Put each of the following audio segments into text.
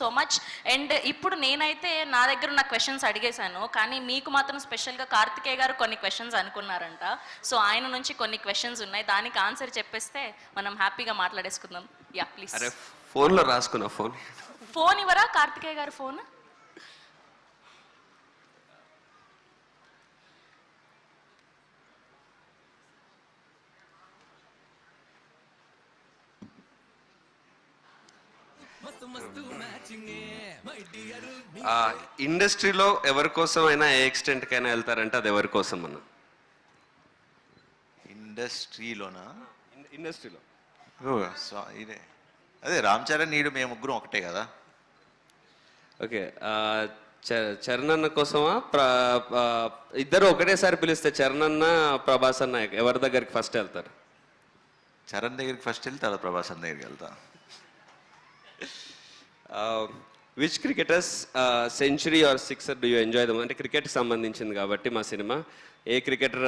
So much. And ఇప్పుడు నేనైతే నా దగ్గర ఉన్న క్వశ్చన్స్ అడిగేశాను, కానీ మీకు మాత్రం స్పెషల్గా కార్తికేయ గారు కొన్ని క్వశ్చన్స్ అనుకున్నారంట. సో ఆయన నుంచి కొన్ని క్వశ్చన్స్ ఉన్నాయి, దానికి ఆన్సర్ చెప్పేస్తే మనం హ్యాపీగా మాట్లాడేసుకుందాం. Yeah please. అరే ఫోన్లో రాసుకున్నా. ఫోన్ ఇవ్వరా కార్తికేయ గారు ఫోన్? ఇండస్ట్రీలో ఎవరి కోసం అయినా ఏ ఎక్స్టెంట్ కైనా వెళ్తారంటే అది ఎవరి కోసం అన్న? ఇండస్ట్రీలోనా? ఇండస్ట్రీలో ఇదే అదే రామ్ చరణ్ నీడు మేము ముగ్గురం ఒకటే కదా. ఓకే, చరణ్ అన్న కోసమా? ఇద్దరు ఒకటేసారి పిలిస్తే చరణ్ అన్న ప్రభాస్ అన్న ఎవరి దగ్గరికి ఫస్ట్ వెళ్తారు? చరణ్ దగ్గరికి ఫస్ట్ వెళ్తే తర్వాత ప్రభాస్ అన్న దగ్గరికి వెళ్తా. Which cricketers century or sixer do you enjoy them? అంటే క్రికెట్కి సంబంధించింది కాబట్టి మా సినిమా. ఏ క్రికెటర్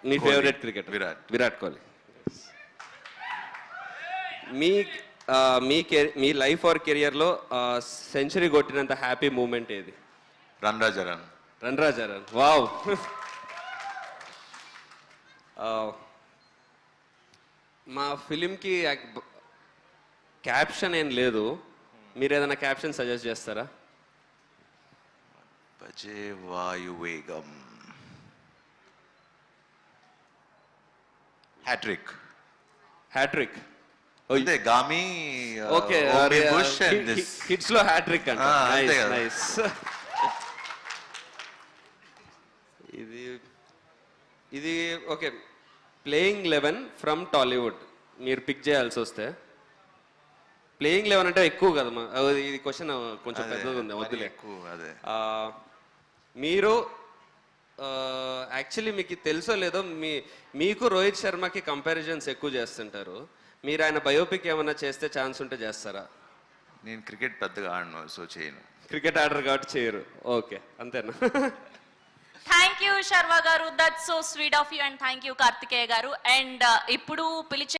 మీ ఫేవరెట్ క్రికెటర్? విరాట్ కోహ్లీ. మీ లైఫ్ ఆర్ కెరియర్లో సెంచరీ కొట్టినంత హ్యాపీ మూమెంట్ ఏది? రన్ రాజారన్. వావ్. మా ఫిలింకి క్యాప్షన్ ఏం లేదు, మీరు ఏదైనా క్యాప్షన్ సజెస్ట్ చేస్తారా? భజే వాయువేగం. హ్యాట్రిక్. అంటే గామి. ఓకే, హిట్స్ లో హ్యాట్రిక్ అంటే నైస్. ఇది ఓకే. ప్లేయింగ్ 11 ఫ్రమ్ టాలీవుడ్ మీరు పిక్ చేయాల్సి వస్తే, ప్లేయింగ్ 11 అంటే ఎక్కువ కదమ్మా, ఇది క్వశ్చన్ కొంచెం పెద్దది ఉంది, వద్దులే. మీరు యాక్చువల్లీ మీకు తెలుసో లేదో, మీకు రోహిత్ శర్మకి కంపారిజన్స్ ఎక్కువ చేస్తుంటారు. మీరు ఆయన బయోపిక్ ఏమన్నా చేస్తే ఛాన్స్ ఉంటే చేస్తారా? నేను క్రికెట్ పెద్దగా ఆడను, సో చేయను. క్రికెట్ ఆడరు కాబట్టి చేయరు. ఓకే, అంతేనా? థ్యాంక్ యూ శర్వా గారు, that's so sweet of you. And thank you Karthikeya గారు. అండ్ ఇప్పుడు పిలిచే